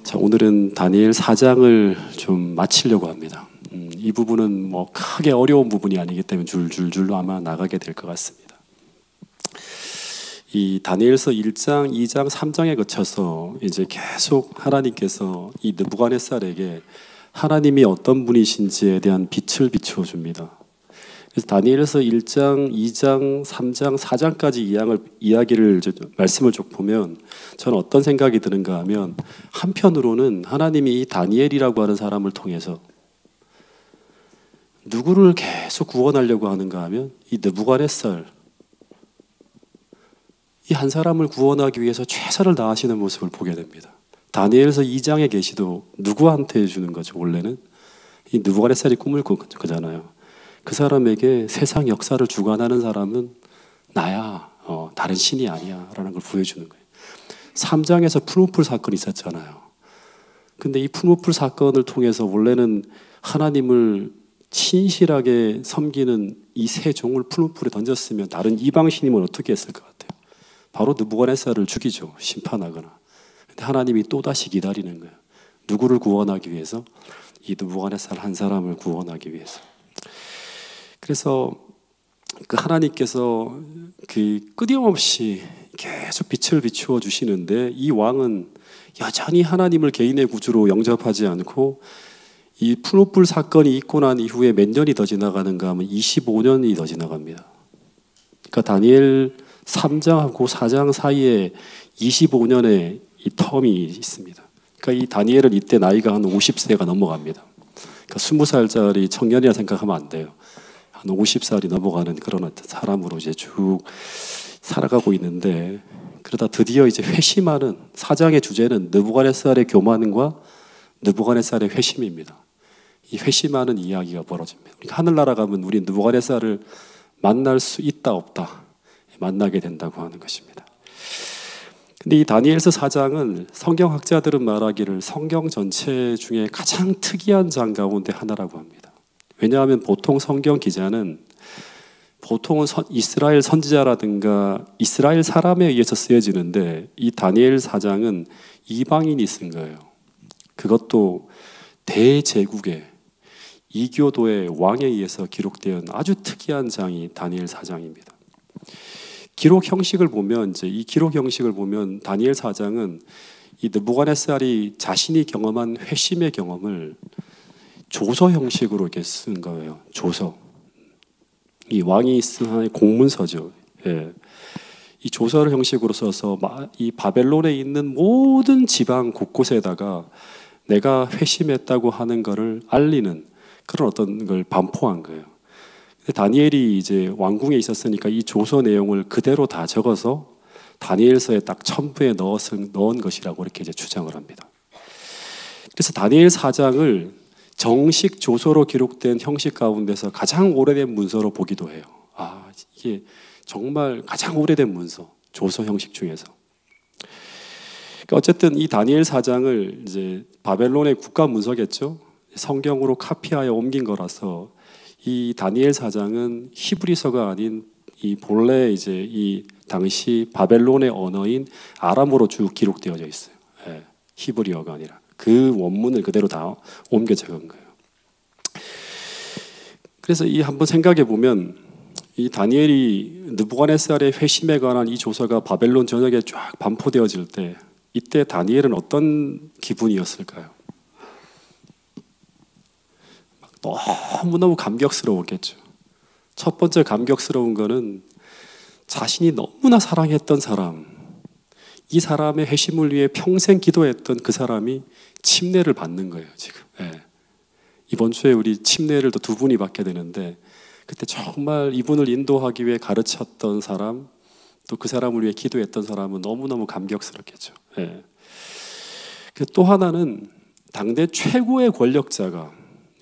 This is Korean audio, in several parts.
자, 오늘은 다니엘 4장을 좀 마치려고 합니다. 이 부분은 뭐 크게 어려운 부분이 아니기 때문에 줄줄줄로 아마 나가게 될 것 같습니다. 이 다니엘서 1장, 2장, 3장에 거쳐서 이제 계속 하나님께서 이 느부갓네살에게 하나님이 어떤 분이신지에 대한 빛을 비추어 줍니다. 그래서 다니엘서 1장, 2장, 3장, 4장까지 이야기를 말씀을 쭉 보면 저는 어떤 생각이 드는가 하면 한편으로는 하나님이 이 다니엘이라고 하는 사람을 통해서 누구를 계속 구원하려고 하는가 하면 이 느부갓네살 이 한 사람을 구원하기 위해서 최선을 다하시는 모습을 보게 됩니다. 다니엘서 2장의 계시도 누구한테 주는 거죠? 원래는 이 느부갓네살이 꿈을 꾼 거잖아요. 그 사람에게 세상 역사를 주관하는 사람은 나야, 다른 신이 아니야 라는 걸 보여주는 거예요. 3장에서 푸무풀 사건이 있었잖아요. 근데 이 푸무풀 사건을 통해서 원래는 하나님을 신실하게 섬기는 이 세 종을 푸무풀에 던졌으면 다른 이방신임은 어떻게 했을 것 같아요? 바로 느부갓네살을 죽이죠. 심판하거나. 근데 하나님이 또다시 기다리는 거예요. 누구를 구원하기 위해서? 이 느부갓네살 한 사람을 구원하기 위해서. 그래서 그 하나님께서 그 끊임없이 계속 빛을 비추어 주시는데 이 왕은 여전히 하나님을 개인의 구주로 영접하지 않고 이 푸무풀 사건이 있고 난 이후에 몇 년이 더 지나가는가 하면 25년이 더 지나갑니다. 그러니까 다니엘 3장하고 4장 사이에 25년의 이 텀이 있습니다. 그러니까 이 다니엘은 이때 나이가 한 50세가 넘어갑니다. 그러니까 20살짜리 청년이라 생각하면 안 돼요. 한 50살이 넘어가는 그런 사람으로 이제 쭉 살아가고 있는데 그러다 드디어 이제 회심하는 4장의 주제는 느부갓네살의 교만과 느부갓네살의 회심입니다. 이 회심하는 이야기가 벌어집니다. 그러니까 하늘나라 가면 우리 느부갓네살을 만날 수 있다 없다 만나게 된다고 하는 것입니다. 근데 이 다니엘서 4장은 성경학자들은 말하기를 성경 전체 중에 가장 특이한 장 가운데 하나라고 합니다. 왜냐하면 보통 성경 기자는 보통은 이스라엘 선지자라든가 이스라엘 사람에 의해서 쓰여지는데 이 다니엘 4장은 이방인이 쓴 거예요. 그것도 대제국의 이교도의 왕에 의해서 기록된 아주 특이한 장이 다니엘 4장입니다. 기록 형식을 보면 이 기록 형식을 보면 다니엘 4장은 이 느부갓네살이 자신이 경험한 회심의 경험을 조서 형식으로 이렇게 쓴 거예요. 조서. 이 왕이 쓴 하나의 공문서죠. 예. 이 조서를 형식으로 써서 이 바벨론에 있는 모든 지방 곳곳에다가 내가 회심했다고 하는 것을 알리는 그런 어떤 걸 반포한 거예요. 다니엘이 이제 왕궁에 있었으니까 이 조서 내용을 그대로 다 적어서 다니엘서에 딱 첨부에 넣은 것이라고 이렇게 이제 주장을 합니다. 그래서 다니엘 4장을 정식 조서로 기록된 형식 가운데서 가장 오래된 문서로 보기도 해요. 아, 이게 정말 가장 오래된 문서, 조서 형식 중에서. 그러니까 어쨌든 이 다니엘 4장을 이제 바벨론의 국가 문서겠죠. 성경으로 카피하여 옮긴 거라서 이 다니엘 4장은 히브리서가 아닌 이 본래 이제 이 당시 바벨론의 언어인 아람어로 쭉 기록되어져 있어요. 예, 히브리어가 아니라 그 원문을 그대로 다 옮겨 적은 거예요. 그래서 이 한번 생각해 보면 이 다니엘이 느부갓네살의 회심에 관한 이 조서가 바벨론 전역에 쫙 반포되어질 때 이때 다니엘은 어떤 기분이었을까요? 너무너무 감격스러웠겠죠. 첫 번째 감격스러운 거는 자신이 너무나 사랑했던 사람, 이 사람의 회심을 위해 평생 기도했던 그 사람이 침례를 받는 거예요. 지금. 예. 이번 주에 우리 침례를 또 2분이 받게 되는데 그때 정말 이분을 인도하기 위해 가르쳤던 사람, 또 그 사람을 위해 기도했던 사람은 너무너무 감격스럽겠죠. 예. 또 하나는 당대 최고의 권력자가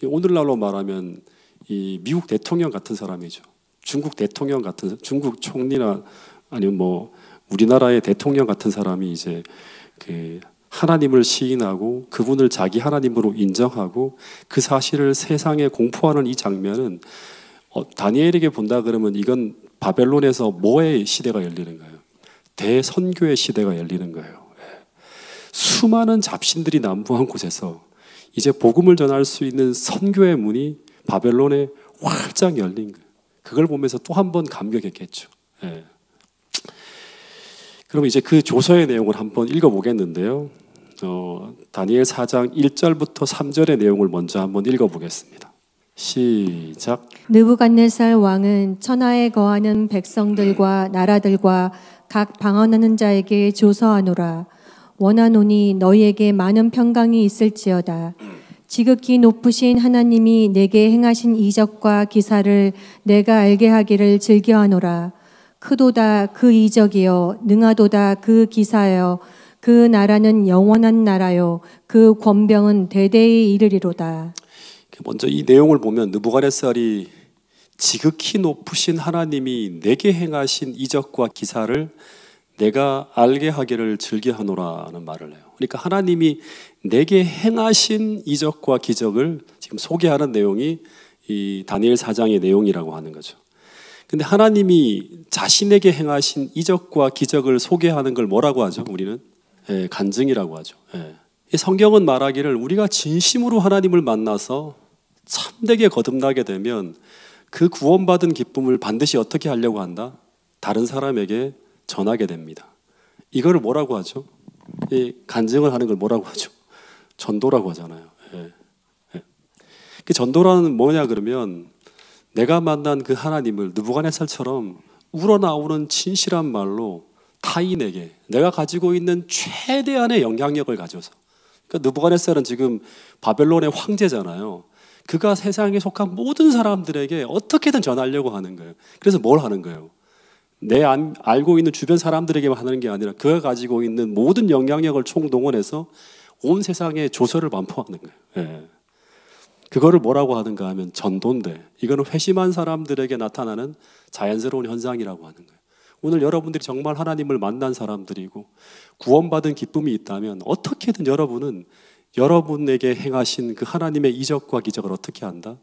오늘날로 말하면 이 미국 대통령 같은 사람이죠. 중국 대통령 같은, 중국 총리나 아니면 뭐 우리나라의 대통령 같은 사람이 이제 그 하나님을 시인하고 그분을 자기 하나님으로 인정하고 그 사실을 세상에 공포하는 이 장면은 다니엘에게 본다 그러면 이건 바벨론에서 뭐의 시대가 열리는 거예요? 대선교의 시대가 열리는 거예요. 수많은 잡신들이 난무한 곳에서 이제 복음을 전할 수 있는 선교의 문이 바벨론에 활짝 열린 거예요. 그걸 보면서 또 한 번 감격했겠죠. 예. 그럼 이제 그 조서의 내용을 한번 읽어보겠는데요. 다니엘 4장 1절부터 3절의 내용을 먼저 한번 읽어보겠습니다. 시작. 느부갓네살 왕은 천하에 거하는 백성들과 나라들과 각 방언하는 자에게 조서하노라. 원하노니 너희에게 많은 평강이 있을지어다. 지극히 높으신 하나님이 내게 행하신 이적과 기사를 내가 알게 하기를 즐겨하노라. 크도다 그 이적이요 능하도다 그 기사여 그 나라는 영원한 나라요 그 권병은 대대에 이르리로다. 먼저 이 내용을 보면 느부갓네살이 지극히 높으신 하나님이 내게 행하신 이적과 기사를 내가 알게 하기를 즐겨하노라는 말을 해요. 그러니까 하나님이 내게 행하신 이적과 기적을 지금 소개하는 내용이 이 다니엘 4장의 내용이라고 하는 거죠. 근데 하나님이 자신에게 행하신 이적과 기적을 소개하는 걸 뭐라고 하죠? 우리는 간증이라고 하죠. 이 성경은 말하기를 우리가 진심으로 하나님을 만나서 참되게 거듭나게 되면 그 구원받은 기쁨을 반드시 어떻게 하려고 한다? 다른 사람에게 전하게 됩니다. 이거를 뭐라고 하죠? 이 간증을 하는 걸 뭐라고 하죠? 전도라고 하잖아요. 그 전도라는 뭐냐 그러면 내가 만난 그 하나님을 느부갓네살처럼 우러나오는 진실한 말로 타인에게 내가 가지고 있는 최대한의 영향력을 가져서, 그러니까 느부갓네살은 지금 바벨론의 황제잖아요. 그가 세상에 속한 모든 사람들에게 어떻게든 전하려고 하는 거예요. 그래서 뭘 하는 거예요? 내 알고 있는 주변 사람들에게만 하는 게 아니라 그가 가지고 있는 모든 영향력을 총동원해서 온 세상에 조서를 반포하는 거예요. 그거를 뭐라고 하는가 하면 전도인데, 이거는 회심한 사람들에게 나타나는 자연스러운 현상이라고 하는 거예요. 오늘 여러분들이 정말 하나님을 만난 사람들이고 구원받은 기쁨이 있다면 어떻게든 여러분은 여러분에게 행하신 그 하나님의 이적과 기적을 어떻게 한다?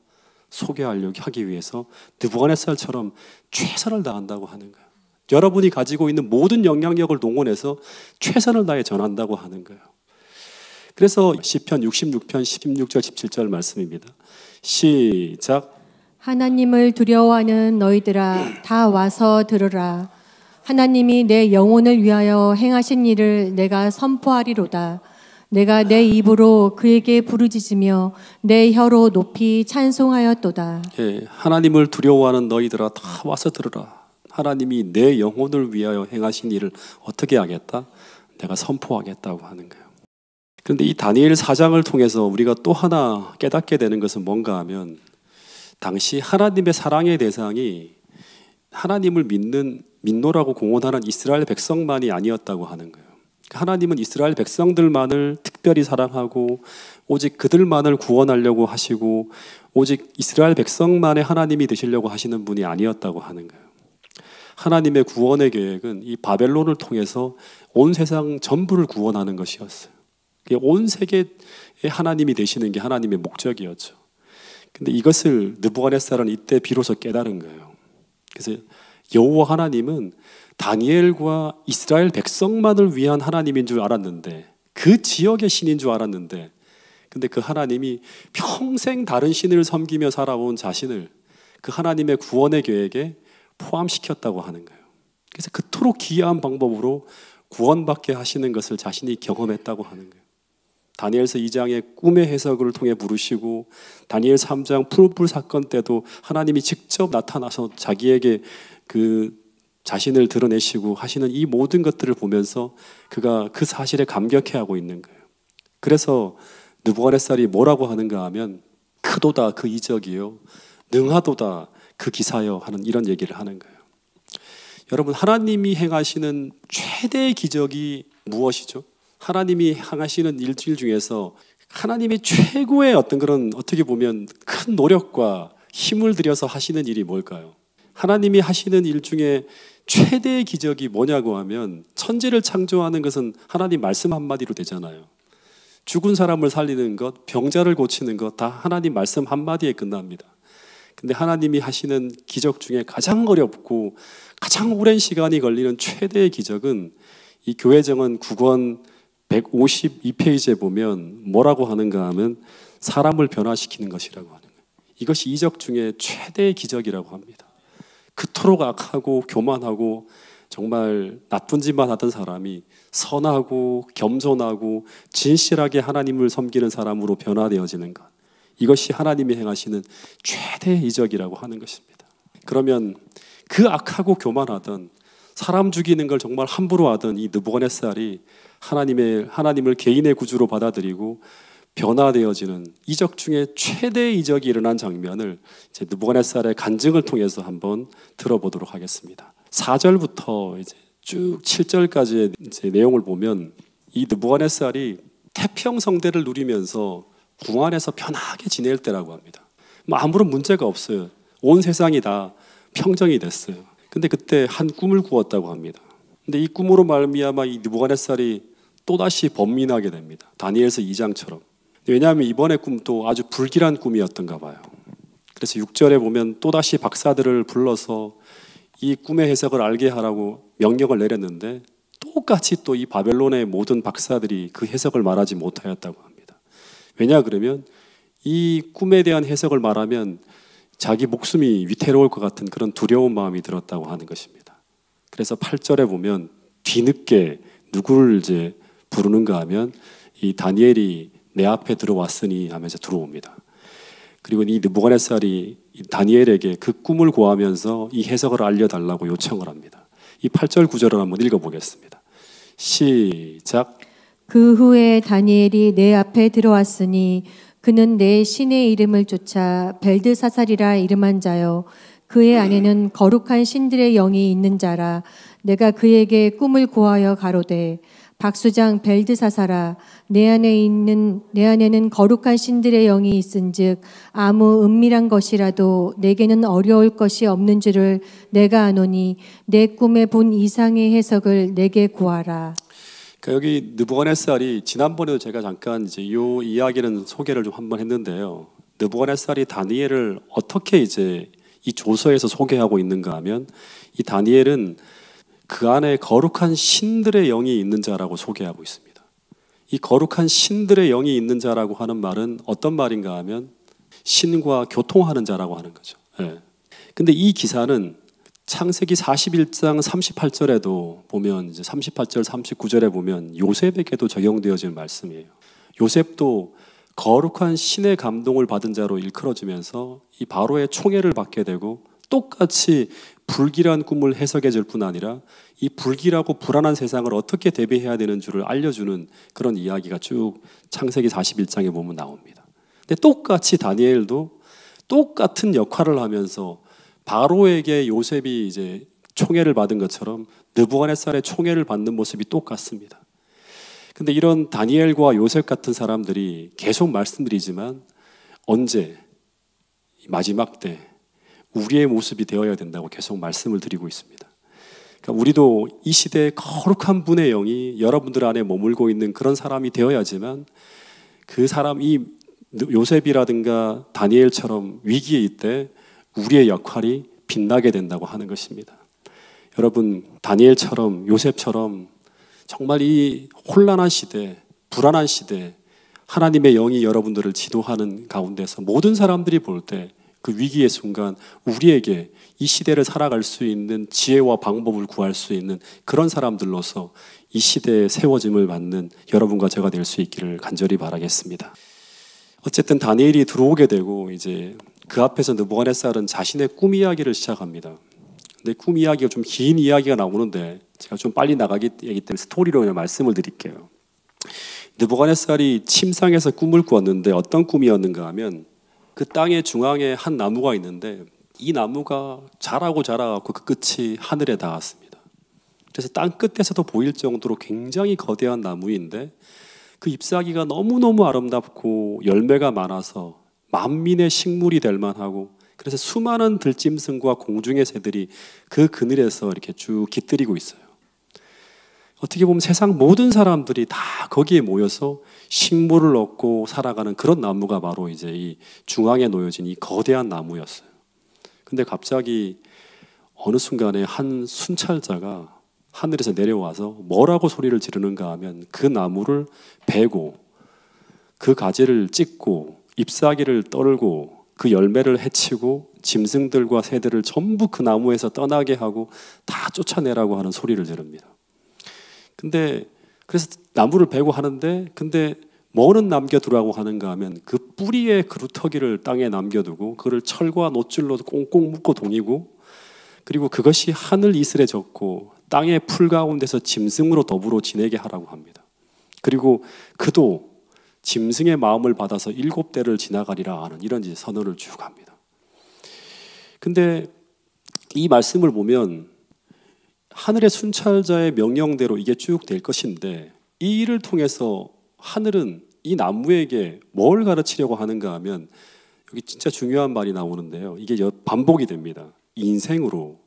소개하려고 하기 위해서 느부갓네살처럼 최선을 다한다고 하는 거예요. 여러분이 가지고 있는 모든 영향력을 동원해서 최선을 다해 전한다고 하는 거예요. 그래서 시편 66편 16절 17절 말씀입니다. 시작. 하나님을 두려워하는 너희들아 다 와서 들으라. 하나님이 내 영혼을 위하여 행하신 일을 내가 선포하리로다. 내가 내 입으로 그에게 부르짖으며 내 혀로 높이 찬송하였도다. 하나님을 두려워하는 너희들아 다 와서 들으라. 하나님이 내 영혼을 위하여 행하신 일을 어떻게 하겠다? 내가 선포하겠다고 하는 거예요. 그런데 이 다니엘 4장을 통해서 우리가 또 하나 깨닫게 되는 것은 뭔가 하면, 당시 하나님의 사랑의 대상이 하나님을 믿는 민노라고 공언하는 이스라엘 백성만이 아니었다고 하는 거예요. 하나님은 이스라엘 백성들만을 특별히 사랑하고 오직 그들만을 구원하려고 하시고 오직 이스라엘 백성만의 하나님이 되시려고 하시는 분이 아니었다고 하는 거예요. 하나님의 구원의 계획은 이 바벨론을 통해서 온 세상 전부를 구원하는 것이었어요. 온 세계의 하나님이 되시는 게 하나님의 목적이었죠. 근데 이것을 느부갓네살은 이때 비로소 깨달은 거예요. 그래서 여호와 하나님은 다니엘과 이스라엘 백성만을 위한 하나님인 줄 알았는데, 그 지역의 신인 줄 알았는데, 근데 그 하나님이 평생 다른 신을 섬기며 살아온 자신을 그 하나님의 구원의 계획에 포함시켰다고 하는 거예요. 그래서 그토록 기이한 방법으로 구원받게 하시는 것을 자신이 경험했다고 하는 거예요. 다니엘서 2장의 꿈의 해석을 통해 부르시고, 다니엘 3장 푸르불 사건 때도 하나님이 직접 나타나서 자기에게 그 자신을 드러내시고 하시는 이 모든 것들을 보면서 그가 그 사실에 감격해하고 있는 거예요. 그래서 느부갓네살이 뭐라고 하는가 하면 크도다 그 이적이요 능하도다 그 기사여 하는 이런 얘기를 하는 거예요. 여러분, 하나님이 행하시는 최대의 기적이 무엇이죠? 하나님이 행하시는 일들 중에서 하나님의 최고의 어떤 그런, 어떻게 보면 큰 노력과 힘을 들여서 하시는 일이 뭘까요? 하나님이 하시는 일 중에 최대의 기적이 뭐냐고 하면, 천지를 창조하는 것은 하나님 말씀 한마디로 되잖아요. 죽은 사람을 살리는 것, 병자를 고치는 것 다 하나님 말씀 한마디에 끝납니다. 근데 하나님이 하시는 기적 중에 가장 어렵고 가장 오랜 시간이 걸리는 최대의 기적은 이 교회정은 9권 152페이지에 보면 뭐라고 하는가 하면 사람을 변화시키는 것이라고 하는 거예요. 이것이 이적 중에 최대의 기적이라고 합니다. 그토록 악하고 교만하고 정말 나쁜 짓만 하던 사람이 선하고 겸손하고 진실하게 하나님을 섬기는 사람으로 변화되어지는 것. 이것이 하나님이 행하시는 최대의 이적이라고 하는 것입니다. 그러면 그 악하고 교만하던 사람 죽이는 걸 정말 함부로 하던 이 느부갓네살이 하나님을 개인의 구주로 받아들이고 변화되어지는 이적 중에 최대의 이적이 일어난 장면을 이제 느부갓네살의 간증을 통해서 한번 들어보도록 하겠습니다. 4절부터 이제 쭉 7절까지의 이제 내용을 보면 이 느부갓네살이 태평성대를 누리면서 궁 안에서 편하게 지낼 때라고 합니다. 아무런 문제가 없어요. 온 세상이 다 평정이 됐어요. 근데 그때 한 꿈을 꾸었다고 합니다. 근데 이 꿈으로 말미암아 이 느부갓네살이 또다시 번민하게 됩니다. 다니엘서 2장처럼. 왜냐하면 이번에 꿈도 아주 불길한 꿈이었던가 봐요. 그래서 6절에 보면 또다시 박사들을 불러서 이 꿈의 해석을 알게 하라고 명령을 내렸는데 똑같이 또 이 바벨론의 모든 박사들이 그 해석을 말하지 못하였다고 합니다. 왜냐 그러면 이 꿈에 대한 해석을 말하면 자기 목숨이 위태로울 것 같은 그런 두려운 마음이 들었다고 하는 것입니다. 그래서 8절에 보면 뒤늦게 누구를 이제 부르는가 하면 이 다니엘이 내 앞에 들어왔으니 하면서 들어옵니다. 그리고 이 느부갓네살이 다니엘에게 그 꿈을 고하면서 이 해석을 알려달라고 요청을 합니다. 이 8절 9절을 한번 읽어보겠습니다. 시작. 그 후에 다니엘이 내 앞에 들어왔으니 그는 내 신의 이름을 쫓아 벨드사살이라 이름한 자요 그의 안에는 거룩한 신들의 영이 있는 자라. 내가 그에게 꿈을 고하여 가로되 박수장 벨드사살아 내 안에는 거룩한 신들의 영이 있은즉 아무 은밀한 것이라도 내게는 어려울 것이 없는 줄을 내가 아노니 내 꿈에 본 이상의 해석을 내게 구하라. 그러니까 여기 느부갓네살이 지난번에도 제가 잠깐 이제 이 이야기는 소개를 좀 한번 했는데요. 느부갓네살이 다니엘을 어떻게 이제 이 조서에서 소개하고 있는가 하면 이 다니엘은 그 안에 거룩한 신들의 영이 있는 자라고 소개하고 있습니다. 이 거룩한 신들의 영이 있는 자라고 하는 말은 어떤 말인가 하면 신과 교통하는 자라고 하는 거죠. 예. 근데 이 기사는 창세기 41장 38절에도 보면 이제 38절 39절에 보면 요셉에게도 적용되어지는 말씀이에요. 요셉도 거룩한 신의 감동을 받은 자로 일컬어지면서 이 바로의 총애를 받게 되고 똑같이 불길한 꿈을 해석해 줄 뿐 아니라 이 불길하고 불안한 세상을 어떻게 대비해야 되는 줄을 알려주는 그런 이야기가 쭉 창세기 41장에 보면 나옵니다. 근데 똑같이 다니엘도 똑같은 역할을 하면서 바로에게 요셉이 이제 총애를 받은 것처럼 느부갓네살의 총애를 받는 모습이 똑같습니다. 근데 이런 다니엘과 요셉 같은 사람들이 계속 말씀드리지만 언제 마지막 때 우리의 모습이 되어야 된다고 계속 말씀을 드리고 있습니다. 그러니까 우리도 이 시대의 거룩한 분의 영이 여러분들 안에 머물고 있는 그런 사람이 되어야지만 그 사람이 요셉이라든가 다니엘처럼 위기에 있을 때 우리의 역할이 빛나게 된다고 하는 것입니다. 여러분 다니엘처럼 요셉처럼 정말 이 혼란한 시대, 불안한 시대 하나님의 영이 여러분들을 지도하는 가운데서 모든 사람들이 볼 때 그 위기의 순간 우리에게 이 시대를 살아갈 수 있는 지혜와 방법을 구할 수 있는 그런 사람들로서 이 시대에 세워짐을 받는 여러분과 제가 될 수 있기를 간절히 바라겠습니다. 어쨌든 다니엘이 들어오게 되고 이제 그 앞에서 느부갓네살은 자신의 꿈 이야기를 시작합니다. 근데 꿈 이야기가 좀 긴 이야기가 나오는데 제가 좀 빨리 나가기 때문에 스토리로 그냥 말씀을 드릴게요. 느부갓네살이 침상에서 꿈을 꾸었는데 어떤 꿈이었는가 하면 그 땅의 중앙에 한 나무가 있는데 이 나무가 자라고 자라갖고 그 끝이 하늘에 닿았습니다. 그래서 땅 끝에서도 보일 정도로 굉장히 거대한 나무인데 그 잎사귀가 너무너무 아름답고 열매가 많아서 만민의 식물이 될 만하고 그래서 수많은 들짐승과 공중의 새들이 그 그늘에서 이렇게 쭉 깃들이고 있어요. 어떻게 보면 세상 모든 사람들이 다 거기에 모여서 식물을 얻고 살아가는 그런 나무가 바로 이제 이 중앙에 놓여진 이 거대한 나무였어요. 근데 갑자기 어느 순간에 한 순찰자가 하늘에서 내려와서 뭐라고 소리를 지르는가 하면 그 나무를 베고 그 가지를 찢고 잎사귀를 떨고 그 열매를 해치고 짐승들과 새들을 전부 그 나무에서 떠나게 하고 다 쫓아내라고 하는 소리를 지릅니다. 근데 그래서 나무를 베고 하는데 근데 뭐는 남겨두라고 하는가 하면 그 뿌리의 그루터기를 땅에 남겨두고 그를 철과 노줄로 꽁꽁 묶고 동이고 그리고 그것이 하늘 이슬에 젖고 땅의 풀 가운데서 짐승으로 더불어 지내게 하라고 합니다. 그리고 그도 짐승의 마음을 받아서 7대를 지나가리라 하는 이런 선언을 쭉 합니다. 근데 이 말씀을 보면 하늘의 순찰자의 명령대로 이게 쭉 될 것인데 이 일을 통해서 하늘은 이 나무에게 뭘 가르치려고 하는가 하면 여기 진짜 중요한 말이 나오는데요. 이게 반복이 됩니다. 인생으로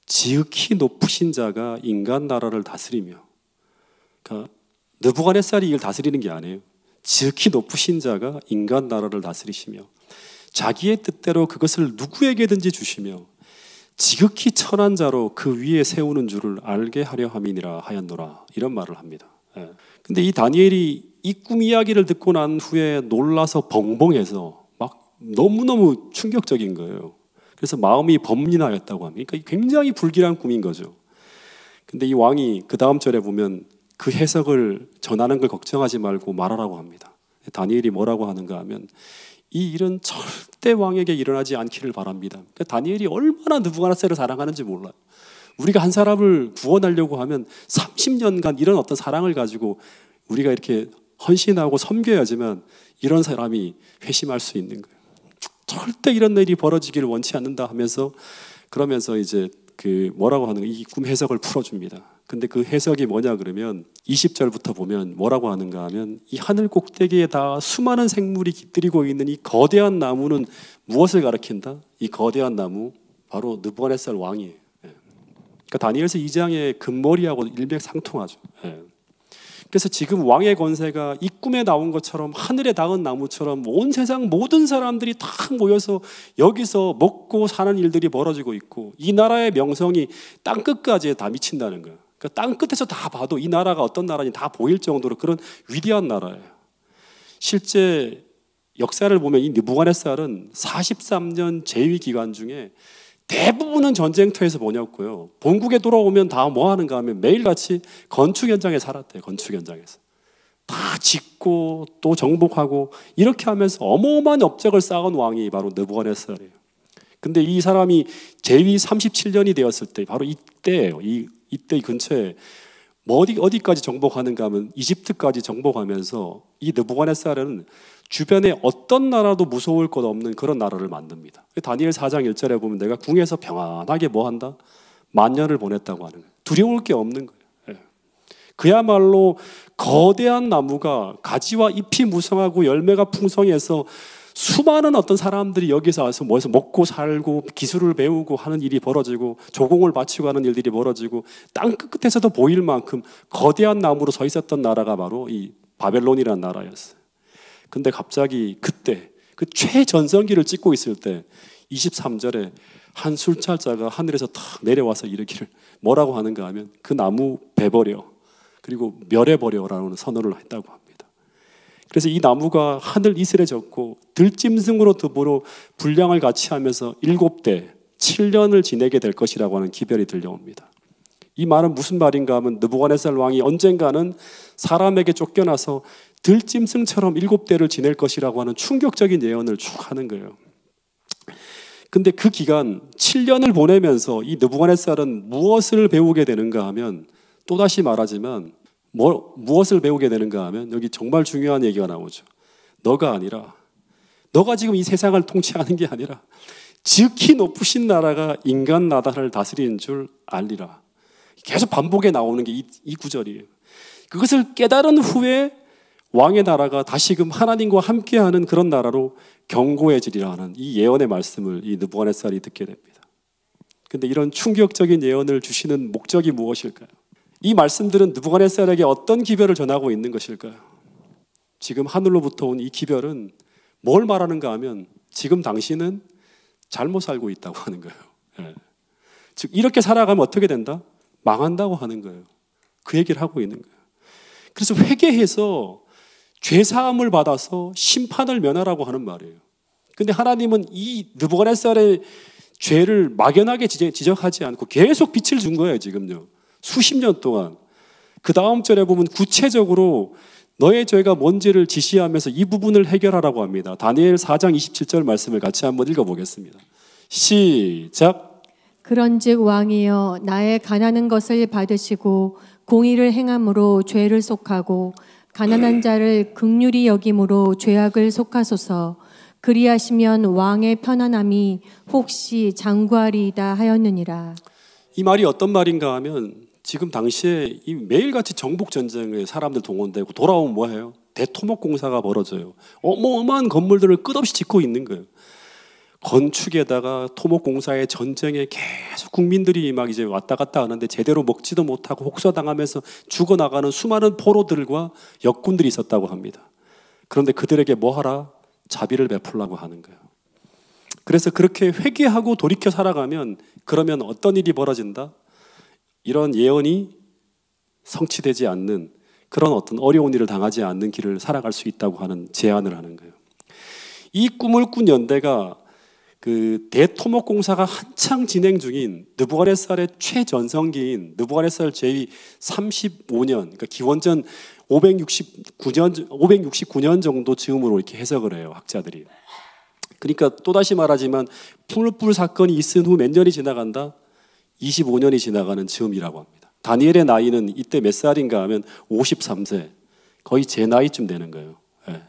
지극히 높으신 자가 인간 나라를 다스리며, 그러니까 느부갓네살이 이걸 다스리는 게 아니에요. 지극히 높으신 자가 인간 나라를 다스리시며 자기의 뜻대로 그것을 누구에게든지 주시며 지극히 천한 자로 그 위에 세우는 줄을 알게 하려 함이니라 하였노라, 이런 말을 합니다. 근데 이 다니엘이 이 꿈 이야기를 듣고 난 후에 놀라서 벙벙해서 막 너무너무 충격적인 거예요. 그래서 마음이 범민하였다고 합니다. 그러니까 굉장히 불길한 꿈인 거죠. 근데 이 왕이 그 다음 절에 보면 그 해석을 전하는 걸 걱정하지 말고 말하라고 합니다. 다니엘이 뭐라고 하는가 하면 이 일은 절대 왕에게 일어나지 않기를 바랍니다. 그러니까 다니엘이 얼마나 느부갓네살을 사랑하는지 몰라요. 우리가 한 사람을 구원하려고 하면 30년간 이런 어떤 사랑을 가지고 우리가 이렇게 헌신하고 섬겨야지만 이런 사람이 회심할 수 있는 거예요. 절대 이런 일이 벌어지기를 원치 않는다 하면서 그러면서 이제 그 뭐라고 하는 이 꿈 해석을 풀어줍니다. 근데 그 해석이 뭐냐 그러면 20절부터 보면 뭐라고 하는가 하면 이 하늘 꼭대기에 다 수많은 생물이 깃들이고 있는 이 거대한 나무는 무엇을 가리킨다? 이 거대한 나무 바로 느부갓네살 왕이에요. 그러니까 다니엘서 2장의 금머리하고 일맥상통하죠. 그래서 지금 왕의 권세가 이 꿈에 나온 것처럼 하늘에 닿은 나무처럼 온 세상 모든 사람들이 다 모여서 여기서 먹고 사는 일들이 벌어지고 있고 이 나라의 명성이 땅끝까지 다 미친다는 거예요. 그러니까 땅끝에서 다 봐도 이 나라가 어떤 나라인지 다 보일 정도로 그런 위대한 나라예요. 실제 역사를 보면 이 느부갓네살은 43년 재위 기간 중에 대부분은 전쟁터에서 보냈고요. 본국에 돌아오면 다 뭐 하는가 하면 매일같이 건축 현장에 살았대요. 건축 현장에서 다 짓고 또 정복하고 이렇게 하면서 어마어마한 업적을 쌓은 왕이 바로 느부갓네살이에요. 근데 이 사람이 재위 37년이 되었을 때 바로 이때예요. 이때 근처에 뭐 어디까지 정복하는가 하면 이집트까지 정복하면서 이 느부갓네살은 주변에 어떤 나라도 무서울 것 없는 그런 나라를 만듭니다. 다니엘 4장 1절에 보면 내가 궁에서 평안하게 뭐 한다? 만년을 보냈다고 하는 거예요. 두려울 게 없는 거예요. 그야말로 거대한 나무가 가지와 잎이 무성하고 열매가 풍성해서 수많은 어떤 사람들이 여기서 와서 모여서 먹고 살고 기술을 배우고 하는 일이 벌어지고 조공을 바치고 하는 일들이 벌어지고 땅 끝에서도 보일 만큼 거대한 나무로 서 있었던 나라가 바로 이 바벨론이라는 나라였어요. 근데 갑자기 그때 그 최전성기를 찍고 있을 때 23절에 한 순찰자가 하늘에서 탁 내려와서 이르기를 뭐라고 하는가 하면 그 나무 베버려 그리고 멸해버려라는 선언을 했다고 합니다. 그래서 이 나무가 하늘 이슬에 젖고 들짐승으로 더불어 분량을 같이 하면서 7대 7년을 지내게 될 것이라고 하는 기별이 들려옵니다. 이 말은 무슨 말인가 하면 느부갓네살 왕이 언젠가는 사람에게 쫓겨나서 들짐승처럼 7대를 지낼 것이라고 하는 충격적인 예언을 쭉 하는 거예요. 근데 그 기간 7년을 보내면서 이 느부갓네살은 무엇을 배우게 되는가 하면 또다시 말하지만 무엇을 배우게 되는가 하면 여기 정말 중요한 얘기가 나오죠. 너가 지금 이 세상을 통치하는 게 아니라 지극히 높으신 나라가 인간 나라를 다스리는 줄 알리라. 계속 반복에 나오는 게 이 구절이에요. 그것을 깨달은 후에 왕의 나라가 다시금 하나님과 함께하는 그런 나라로 견고해지리라 하는 이 예언의 말씀을 이 느부갓네살이 듣게 됩니다. 그런데 이런 충격적인 예언을 주시는 목적이 무엇일까요? 이 말씀들은 느부갓네살에게 어떤 기별을 전하고 있는 것일까요? 지금 하늘로부터 온 이 기별은 뭘 말하는가 하면 지금 당신은 잘못 살고 있다고 하는 거예요. 예. 즉 이렇게 살아가면 어떻게 된다? 망한다고 하는 거예요. 그 얘기를 하고 있는 거예요. 그래서 회개해서 죄사함을 받아서 심판을 면하라고 하는 말이에요. 근데 하나님은 이 느부갓네살의 죄를 막연하게 지적하지 않고 계속 빛을 준 거예요, 지금요. 수십 년 동안. 그 다음 절에 보면 구체적으로 너의 죄가 뭔지를 지시하면서 이 부분을 해결하라고 합니다. 다니엘 4장 27절 말씀을 같이 한번 읽어보겠습니다. 시작. 그런즉 왕이여 나의 가난한 것을 받으시고 공의를 행함으로 죄를 속하고 가난한 자를 긍휼히 여김으로 죄악을 속하소서. 그리하시면 왕의 편안함이 혹시 장구하리이다 하였느니라. 이 말이 어떤 말인가 하면 지금 당시에 이 매일같이 정복 전쟁에 사람들 동원되고 돌아오면 뭐해요? 대토목 공사가 벌어져요. 어마어마한 건물들을 끝없이 짓고 있는 거예요. 건축에다가 토목공사의 전쟁에 계속 국민들이 막 이제 왔다 갔다 하는데 제대로 먹지도 못하고 혹사당하면서 죽어나가는 수많은 포로들과 역군들이 있었다고 합니다. 그런데 그들에게 뭐 하라? 자비를 베풀라고 하는 거예요. 그래서 그렇게 회개하고 돌이켜 살아가면 그러면 어떤 일이 벌어진다? 이런 예언이 성취되지 않는 그런 어떤 어려운 일을 당하지 않는 길을 살아갈 수 있다고 하는 제안을 하는 거예요. 이 꿈을 꾼 연대가 그 대토목공사가 한창 진행 중인 느부갓네살의 최전성기인 느부갓네살 제2 35년, 그러니까 기원전 569년 정도 즈음으로 이렇게 해석을 해요, 학자들이. 그러니까 또다시 말하지만 풀불 사건이 있은 후 몇 년이 지나간다? 25년이 지나가는 즈음이라고 합니다. 다니엘의 나이는 이때 몇 살인가 하면 53세, 거의 제 나이쯤 되는 거예요. 네.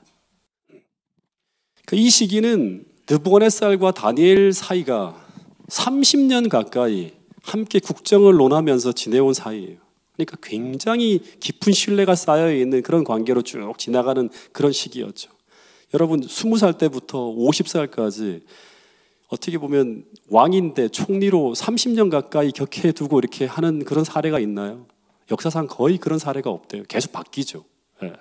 이 시기는 느부갓네살과 다니엘 사이가 30년 가까이 함께 국정을 논하면서 지내온 사이예요. 그러니까 굉장히 깊은 신뢰가 쌓여있는 그런 관계로 쭉 지나가는 그런 시기였죠. 여러분 20살 때부터 50살까지 어떻게 보면 왕인데 총리로 30년 가까이 격해 두고 이렇게 하는 그런 사례가 있나요? 역사상 거의 그런 사례가 없대요. 계속 바뀌죠. 네.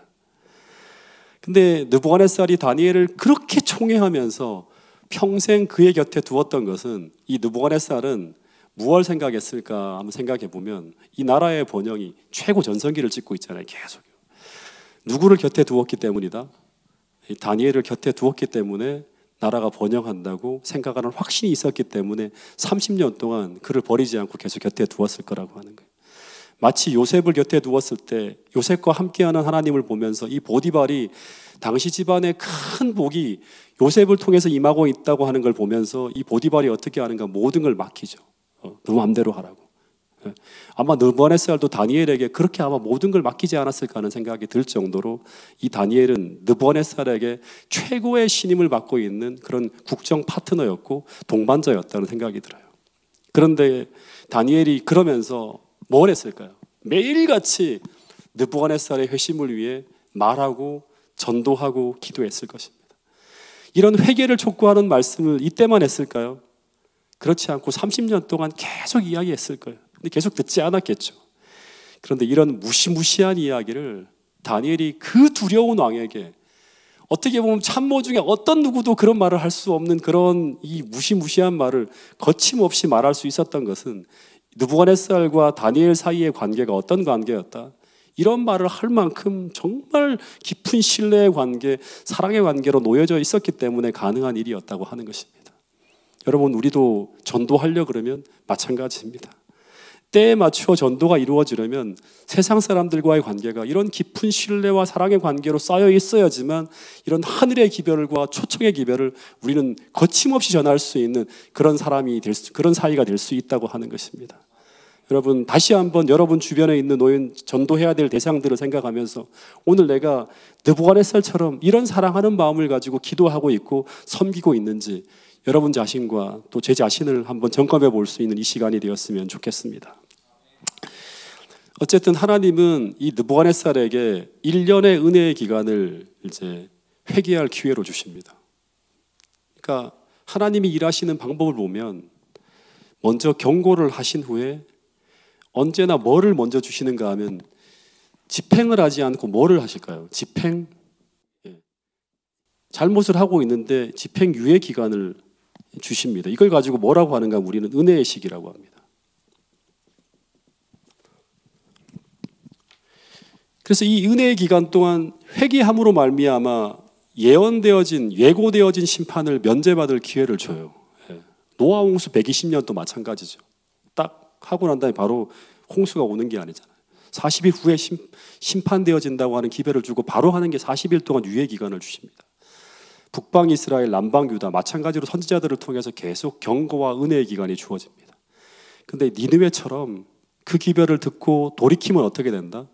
근데 느부갓네살이 다니엘을 그렇게 총애하면서 평생 그의 곁에 두었던 것은 이 느부갓네살은 무엇을 생각했을까 한번 생각해 보면 이 나라의 번영이 최고 전성기를 찍고 있잖아요. 계속. 누구를 곁에 두었기 때문이다? 다니엘을 곁에 두었기 때문에 나라가 번영한다고 생각하는 확신이 있었기 때문에 30년 동안 그를 버리지 않고 계속 곁에 두었을 거라고 하는 거예요. 마치 요셉을 곁에 두었을 때 요셉과 함께하는 하나님을 보면서 이 보디발이 당시 집안의 큰 복이 요셉을 통해서 임하고 있다고 하는 걸 보면서 이 보디발이 어떻게 하는가 모든 걸 맡기죠. 너 마음대로 하라고. 아마 느부갓네살도 다니엘에게 그렇게 아마 모든 걸 맡기지 않았을까 하는 생각이 들 정도로 이 다니엘은 느부갓네살에게 최고의 신임을 받고 있는 그런 국정 파트너였고 동반자였다는 생각이 들어요. 그런데 다니엘이 그러면서 뭘 했을까요? 매일같이 느부갓네살의 회심을 위해 말하고 전도하고 기도했을 것입니다. 이런 회개를 촉구하는 말씀을 이때만 했을까요? 그렇지 않고 30년 동안 계속 이야기했을 거예요. 근데 계속 듣지 않았겠죠. 그런데 이런 무시무시한 이야기를 다니엘이 그 두려운 왕에게 어떻게 보면 참모 중에 어떤 누구도 그런 말을 할 수 없는 그런 이 무시무시한 말을 거침없이 말할 수 있었던 것은 느부갓네살과 다니엘 사이의 관계가 어떤 관계였다? 이런 말을 할 만큼 정말 깊은 신뢰의 관계, 사랑의 관계로 놓여져 있었기 때문에 가능한 일이었다고 하는 것입니다. 여러분 우리도 전도하려 그러면 마찬가지입니다. 때에 맞추어 전도가 이루어지려면 세상 사람들과의 관계가 이런 깊은 신뢰와 사랑의 관계로 쌓여 있어야지만 이런 하늘의 기별과 초청의 기별을 우리는 거침없이 전할 수 있는 그런 사람이 그런 사이가 될 수 있다고 하는 것입니다. 여러분 다시 한번 여러분 주변에 있는 노인 전도해야 될 대상들을 생각하면서 오늘 내가 느부갓네살처럼 이런 사랑하는 마음을 가지고 기도하고 있고 섬기고 있는지 여러분 자신과 또 제 자신을 한번 점검해 볼 수 있는 이 시간이 되었으면 좋겠습니다. 어쨌든 하나님은 이 느부갓네살에게 1년의 은혜의 기간을 이제 회개할 기회로 주십니다. 그러니까 하나님이 일하시는 방법을 보면 먼저 경고를 하신 후에 언제나 뭐를 먼저 주시는가 하면 집행을 하지 않고 뭐를 하실까요? 집행. 잘못을 하고 있는데 집행유예 기간을 주십니다. 이걸 가지고 뭐라고 하는가 우리는 은혜의 시기라고 합니다. 그래서 이 은혜의 기간 동안 회개함으로 말미암아 예고되어진 심판을 면제받을 기회를 줘요. 노아 홍수 120년도 마찬가지죠. 딱 하고 난 다음에 바로 홍수가 오는 게 아니잖아요. 40일 후에 심판되어진다고 하는 기회를 주고 바로 하는 게 40일 동안 유예 기간을 주십니다. 북방 이스라엘, 남방 유다 마찬가지로 선지자들을 통해서 계속 경고와 은혜의 기간이 주어집니다. 그런데 니느웨처럼 그 기별을 듣고 돌이키면 어떻게 된다?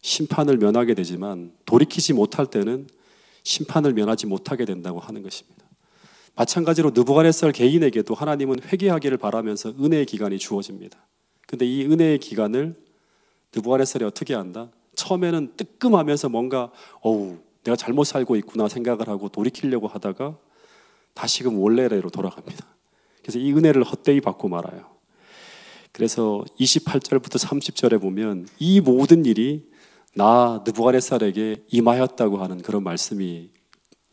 심판을 면하게 되지만 돌이키지 못할 때는 심판을 면하지 못하게 된다고 하는 것입니다. 마찬가지로 느부갓네살 개인에게도 하나님은 회개하기를 바라면서 은혜의 기간이 주어집니다. 그런데 이 은혜의 기간을 느부갓네살이 어떻게 한다? 처음에는 뜨끔하면서 뭔가 내가 잘못 살고 있구나 생각을 하고 돌이키려고 하다가 다시금 원래대로 돌아갑니다. 그래서 이 은혜를 헛되이 받고 말아요. 그래서 28절부터 30절에 보면 이 모든 일이 나 느부갓네살에게 임하였다고 하는 그런 말씀이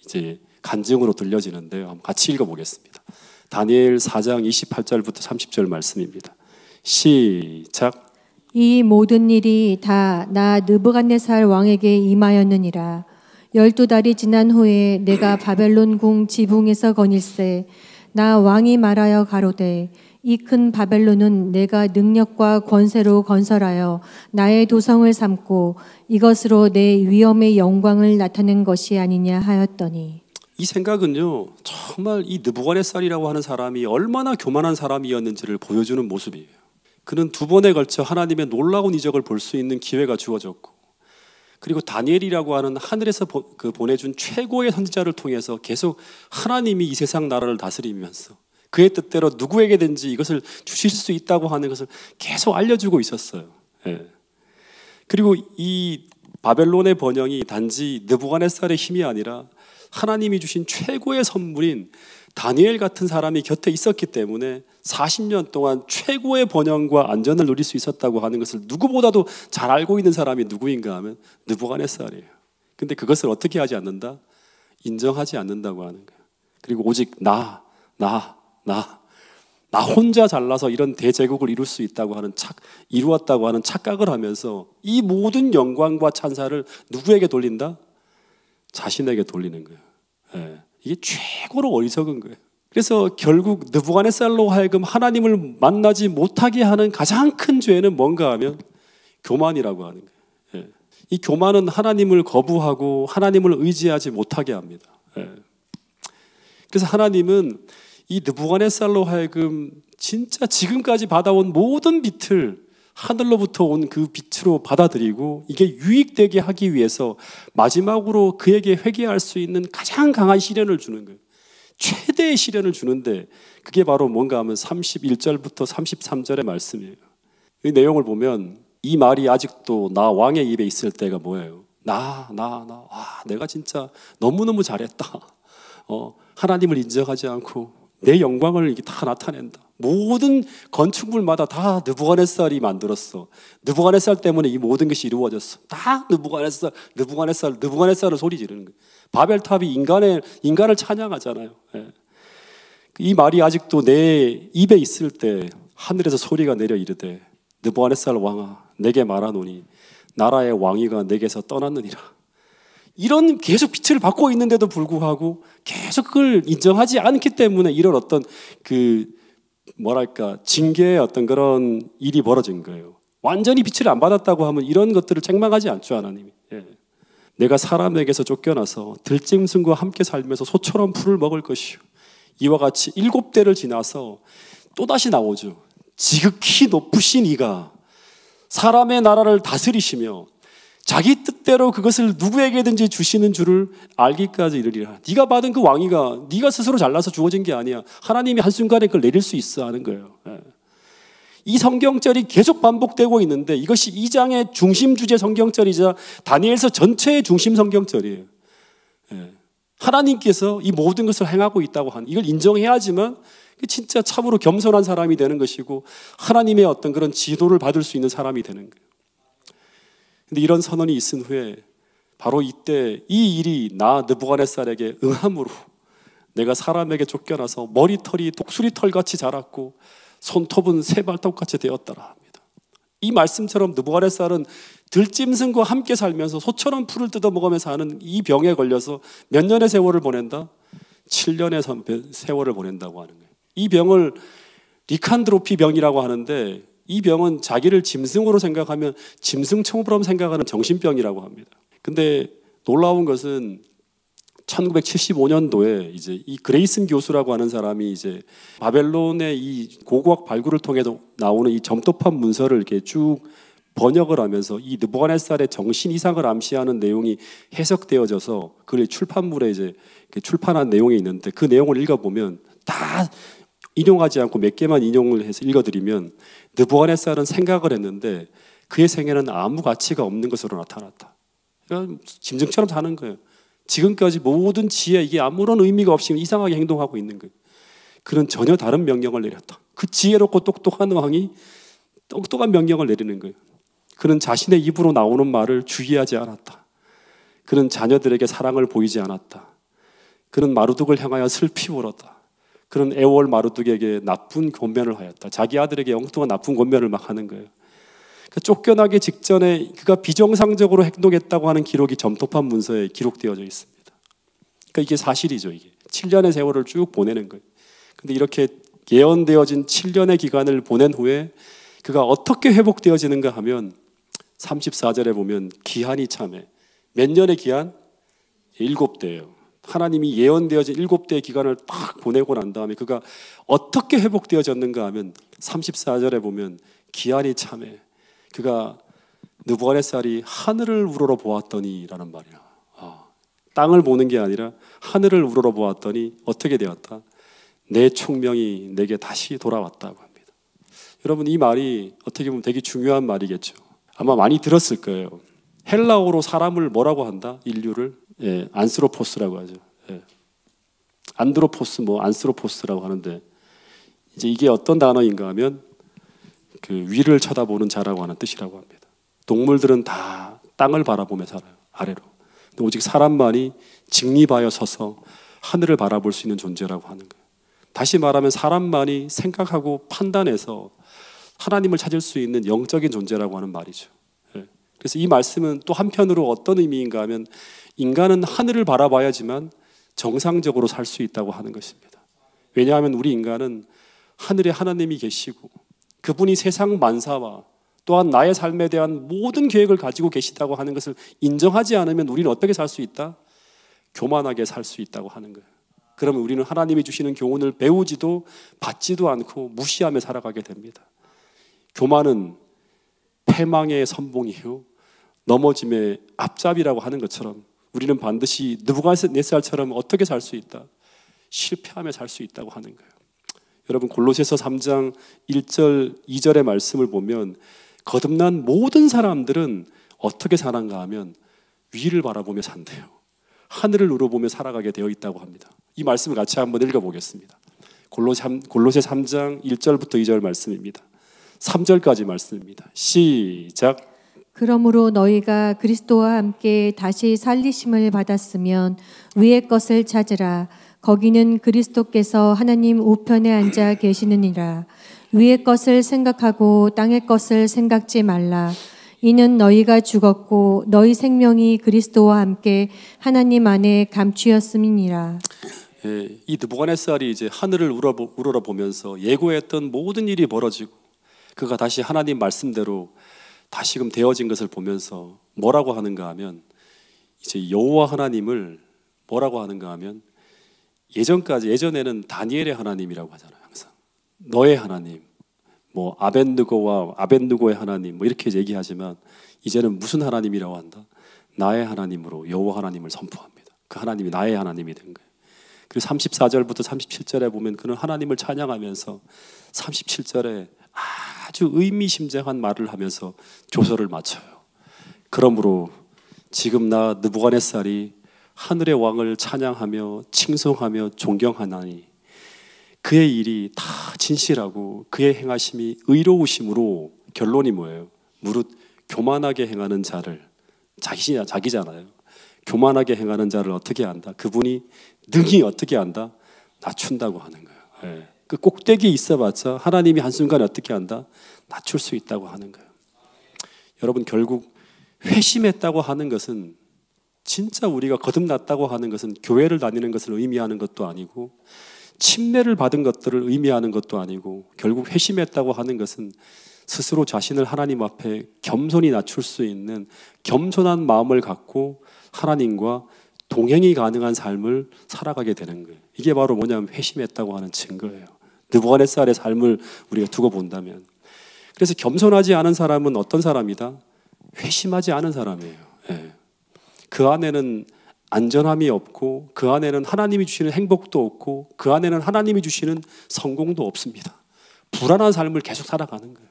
이제 간증으로 들려지는데요. 한번 같이 읽어보겠습니다. 다니엘 4장 28절부터 30절 말씀입니다. 시작. 이 모든 일이 다 나 느부갓네살 왕에게 임하였느니라. 12달이 지난 후에 내가 바벨론 궁 지붕에서 거닐세 나 왕이 말하여 가로되 이 큰 바벨론은 내가 능력과 권세로 건설하여 나의 도성을 삼고 이것으로 내 위엄의 영광을 나타낸 것이 아니냐 하였더니, 이 생각은요 정말 이 느부갓네살이라고 하는 사람이 얼마나 교만한 사람이었는지를 보여주는 모습이에요. 그는 두 번에 걸쳐 하나님의 놀라운 이적을 볼 수 있는 기회가 주어졌고, 그리고 다니엘이라고 하는 하늘에서 보내준 최고의 선지자를 통해서 계속 하나님이 이 세상 나라를 다스리면서 그의 뜻대로 누구에게든지 이것을 주실 수 있다고 하는 것을 계속 알려주고 있었어요. 그리고 이 바벨론의 번영이 단지 느부갓네살의 힘이 아니라 하나님이 주신 최고의 선물인 다니엘 같은 사람이 곁에 있었기 때문에 40년 동안 최고의 번영과 안전을 누릴 수 있었다고 하는 것을 누구보다도 잘 알고 있는 사람이 누구인가 하면 느부갓네살이에요. 근데 그것을 어떻게 하지 않는다? 인정하지 않는다고 하는 거예요. 그리고 오직 나 혼자 잘나서 이런 대제국을 이룰 수 있다고 하는 이루었다고 하는 착각을 하면서 이 모든 영광과 찬사를 누구에게 돌린다? 자신에게 돌리는 거예요. 이게 최고로 어리석은 거예요. 그래서 결국 느부갓네살로 하여금 하나님을 만나지 못하게 하는 가장 큰 죄는 뭔가 하면 교만이라고 하는 거예요. 이 교만은 하나님을 거부하고 하나님을 의지하지 못하게 합니다. 그래서 하나님은 이 느부갓네살로 하여금 진짜 지금까지 받아온 모든 빛을 하늘로부터 온 그 빛으로 받아들이고 이게 유익되게 하기 위해서 마지막으로 그에게 회개할 수 있는 가장 강한 시련을 주는 거예요. 최대의 시련을 주는데 그게 바로 뭔가 하면 31절부터 33절의 말씀이에요. 이 내용을 보면 이 말이 아직도 나 왕의 입에 있을 때가 뭐예요? 내가 진짜 너무너무 잘했다. 하나님을 인정하지 않고 내 영광을 이렇게 다 나타낸다. 모든 건축물마다 다 느부갓네살이 만들었어. 느부갓네살 때문에 이 모든 것이 이루어졌어. 다 느부갓네살을 소리 지르는 거예요. 바벨탑이 인간을 찬양하잖아요. 이 말이 아직도 내 입에 있을 때 하늘에서 소리가 내려 이르되 느부갓네살 왕아 내게 말하노니 나라의 왕위가 내게서 떠났느니라. 이런 계속 빛을 받고 있는데도 불구하고 계속 그걸 인정하지 않기 때문에 이런 어떤 징계의 어떤 그런 일이 벌어진 거예요. 완전히 빛을 안 받았다고 하면 이런 것들을 책망하지 않죠, 하나님이. 내가 사람에게서 쫓겨나서 들짐승과 함께 살면서 소처럼 풀을 먹을 것이요. 이와 같이 7대를 지나서 또다시 나오죠. 지극히 높으신 이가 사람의 나라를 다스리시며 자기 뜻대로 그것을 누구에게든지 주시는 줄을 알기까지 이르리라. 네가 받은 그 왕위가 네가 스스로 잘나서 주어진 게 아니야. 하나님이 한순간에 그걸 내릴 수 있어 하는 거예요. 이 성경절이 계속 반복되고 있는데 이것이 2장의 중심 주제 성경절이자 다니엘서 전체의 중심 성경절이에요. 하나님께서 이 모든 것을 행하고 있다고 하는 이걸 인정해야지만 진짜 참으로 겸손한 사람이 되는 것이고 하나님의 어떤 그런 지도를 받을 수 있는 사람이 되는 거예요. 근데 이런 선언이 있은 후에 바로 이때 이 일이 나 느부갓네살에게 응함으로 내가 사람에게 쫓겨나서 머리털이 독수리털같이 자랐고 손톱은 새발톱같이 되었더라 합니다. 이 말씀처럼 느부갓네살은 들짐승과 함께 살면서 소처럼 풀을 뜯어먹으면서 사는 이 병에 걸려서 몇 년의 세월을 보낸다? 7년의 세월을 보낸다고 하는 거예요. 이 병을 리칸드로피 병이라고 하는데, 이 병은 자기를 짐승으로 생각하면 짐승처럼 생각하는 정신병이라고 합니다. 근데 놀라운 것은 1975년도에 이제 이 그레이슨 교수라고 하는 사람이 이제 바벨론의 이 고고학 발굴을 통해서 나오는 이 점토판 문서를 이렇게 쭉 번역을 하면서 이 느부갓네살의 정신 이상을 암시하는 내용이 해석되어져서 그걸 출판물에 이제 출판한 내용이 있는데, 그 내용을 읽어보면 다 인용하지 않고 몇 개만 인용을 해서 읽어드리면, 느부갓네살은 생각을 했는데 그의 생애는 아무 가치가 없는 것으로 나타났다. 그러니까 짐승처럼 사는 거예요. 지금까지 모든 지혜, 이게 아무런 의미가 없이 이상하게 행동하고 있는 거예요. 그는 전혀 다른 명령을 내렸다. 그 지혜롭고 똑똑한 왕이 똑똑한 명령을 내리는 거예요. 그는 자신의 입으로 나오는 말을 주의하지 않았다. 그는 자녀들에게 사랑을 보이지 않았다. 그는 마르둑을 향하여 슬피 울었다. 그는 애월 마르둑에게 나쁜 권면을 하였다. 자기 아들에게 엉뚱한 나쁜 권면을 막 하는 거예요. 쫓겨나기 직전에 그가 비정상적으로 행동했다고 하는 기록이 점토판 문서에 기록되어져 있습니다. 그러니까 이게 사실이죠. 이게 7년의 세월을 쭉 보내는 거예요. 근데 이렇게 예언되어진 7년의 기간을 보낸 후에 그가 어떻게 회복되어지는가 하면 34절에 보면 기한이 참해. 몇 년의 기한? 7대예요. 하나님이 예언되어진 7대의 기간을 딱 보내고 난 다음에 그가 어떻게 회복되어졌는가 하면 34절에 보면 기한이 참해. 그가 느부갓네살이 하늘을 우러러 보았더니 라는 말이야. 땅을 보는 게 아니라 하늘을 우러러 보았더니 어떻게 되었다? 내 총명이 내게 다시 돌아왔다고 합니다. 여러분, 이 말이 어떻게 보면 되게 중요한 말이겠죠. 아마 많이 들었을 거예요. 헬라어로 사람을 뭐라고 한다? 인류를 안스로포스라고 하죠. 안드로포스, 안스로포스라고 하는데, 이제 이게 어떤 단어인가 하면 그 위를 쳐다보는 자라고 하는 뜻이라고 합니다. 동물들은 다 땅을 바라보며 살아요. 아래로. 근데 오직 사람만이 직립하여 서서 하늘을 바라볼 수 있는 존재라고 하는 거예요. 다시 말하면 사람만이 생각하고 판단해서 하나님을 찾을 수 있는 영적인 존재라고 하는 말이죠. 그래서 이 말씀은 또 한편으로 어떤 의미인가 하면, 인간은 하늘을 바라봐야지만 정상적으로 살 수 있다고 하는 것입니다. 왜냐하면 우리 인간은 하늘에 하나님이 계시고 그분이 세상 만사와 또한 나의 삶에 대한 모든 계획을 가지고 계시다고 하는 것을 인정하지 않으면 우리는 어떻게 살 수 있다? 교만하게 살 수 있다고 하는 거예요. 그러면 우리는 하나님이 주시는 교훈을 배우지도 받지도 않고 무시하며 살아가게 됩니다. 교만은 패망의 선봉이요 넘어짐의 앞잡이라고 하는 것처럼 우리는 반드시 느부갓네살처럼 어떻게 살 수 있다? 실패하며 살 수 있다고 하는 거예요. 여러분, 골로새서 3장 1절 2절의 말씀을 보면 거듭난 모든 사람들은 어떻게 사는가 하면 위를 바라보며 산대요. 하늘을 우러보며 살아가게 되어 있다고 합니다. 이 말씀을 같이 한번 읽어보겠습니다. 골로새 3장 1절부터 2절 말씀입니다. 3절까지 말씀입니다. 시작. 그러므로 너희가 그리스도와 함께 다시 살리심을 받았으면 위의 것을 찾으라. 거기는 그리스도께서 하나님 우편에 앉아 계시느니라. 위의 것을 생각하고 땅의 것을 생각지 말라. 이는 너희가 죽었고 너희 생명이 그리스도와 함께 하나님 안에 감추었음이니라. 이 느부갓네살이 이제 하늘을 우러러 보면서 예고했던 모든 일이 벌어지고 그가 다시 하나님 말씀대로 다시금 되어진 것을 보면서 뭐라고 하는가 하면, 이제 여호와 하나님을 뭐라고 하는가 하면, 예전에는 다니엘의 하나님이라고 하잖아요. 항상 너의 하나님, 아벤느고의 하나님 이렇게 얘기하지만, 이제는 무슨 하나님이라고 한다? 나의 하나님으로 여호와 하나님을 선포합니다. 그 하나님이 나의 하나님이 된 거예요. 그리고 34절부터 37절에 보면 그는 하나님을 찬양하면서 37절에 아주 의미심장한 말을 하면서 조서를 마쳐요. 그러므로 지금 나 느부갓네살이 하늘의 왕을 찬양하며 칭송하며 존경하나니 그의 일이 다 진실하고 그의 행하심이 의로우심으로, 결론이 뭐예요? 무릇 교만하게 행하는 자를, 자기잖아요. 교만하게 행하는 자를 어떻게 한다? 그분이 능히 어떻게 한다? 낮춘다고 하는 거예요. 예. 그 꼭대기에 있어봤자 하나님이 한순간에 어떻게 한다? 낮출 수 있다고 하는 거예요. 여러분, 결국 회심했다고 하는 것은, 진짜 우리가 거듭났다고 하는 것은 교회를 다니는 것을 의미하는 것도 아니고 침례를 받은 것들을 의미하는 것도 아니고, 결국 회심했다고 하는 것은 스스로 자신을 하나님 앞에 겸손히 낮출 수 있는 겸손한 마음을 갖고 하나님과 동행이 가능한 삶을 살아가게 되는 거예요. 이게 바로 뭐냐면 회심했다고 하는 증거예요. 느부갓네살의 삶을 우리가 두고 본다면. 그래서 겸손하지 않은 사람은 어떤 사람이다? 회심하지 않은 사람이에요. 예. 그 안에는 안전함이 없고, 그 안에는 하나님이 주시는 행복도 없고, 그 안에는 하나님이 주시는 성공도 없습니다. 불안한 삶을 계속 살아가는 거예요.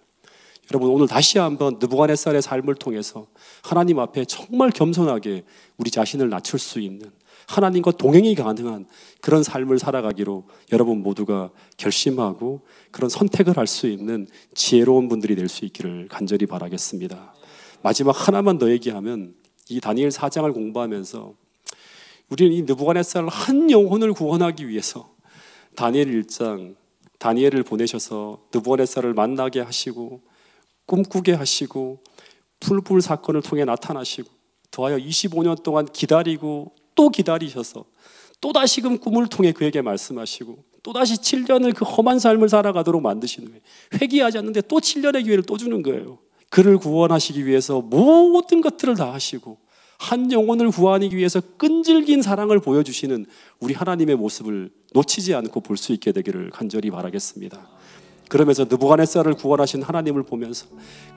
여러분, 오늘 다시 한번 느부갓네살의 삶을 통해서 하나님 앞에 정말 겸손하게 우리 자신을 낮출 수 있는, 하나님과 동행이 가능한 그런 삶을 살아가기로 여러분 모두가 결심하고 그런 선택을 할 수 있는 지혜로운 분들이 될 수 있기를 간절히 바라겠습니다. 마지막 하나만 더 얘기하면, 이 다니엘 4장을 공부하면서 우리는 이 느부갓네살 한 영혼을 구원하기 위해서 다니엘 1장, 다니엘을 보내셔서 느부갓네살을 만나게 하시고 꿈꾸게 하시고 풀불 사건을 통해 나타나시고, 더하여 25년 동안 기다리고 또 기다리셔서 또다시금 꿈을 통해 그에게 말씀하시고, 또다시 7년을 그 험한 삶을 살아가도록 만드시는 거예요. 회개하지 않는데 또 7년의 기회를 또 주는 거예요. 그를 구원하시기 위해서 모든 것들을 다 하시고 한 영혼을 구하기 위해서 끈질긴 사랑을 보여주시는 우리 하나님의 모습을 놓치지 않고 볼 수 있게 되기를 간절히 바라겠습니다. 그러면서 느부갓네살을 구원하신 하나님을 보면서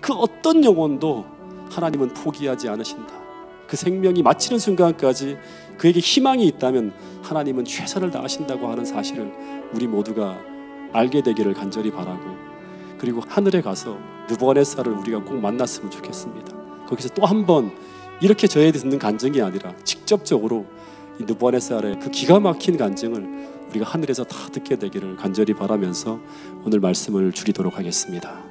그 어떤 영혼도 하나님은 포기하지 않으신다. 그 생명이 마치는 순간까지 그에게 희망이 있다면 하나님은 최선을 다하신다고 하는 사실을 우리 모두가 알게 되기를 간절히 바라고, 그리고 하늘에 가서 느부갓네살을 우리가 꼭 만났으면 좋겠습니다. 거기서 또 한 번 이렇게 저에 듣는 간증이 아니라 직접적으로 이 느부갓네살의 그 기가 막힌 간증을 우리가 하늘에서 다 듣게 되기를 간절히 바라면서 오늘 말씀을 줄이도록 하겠습니다.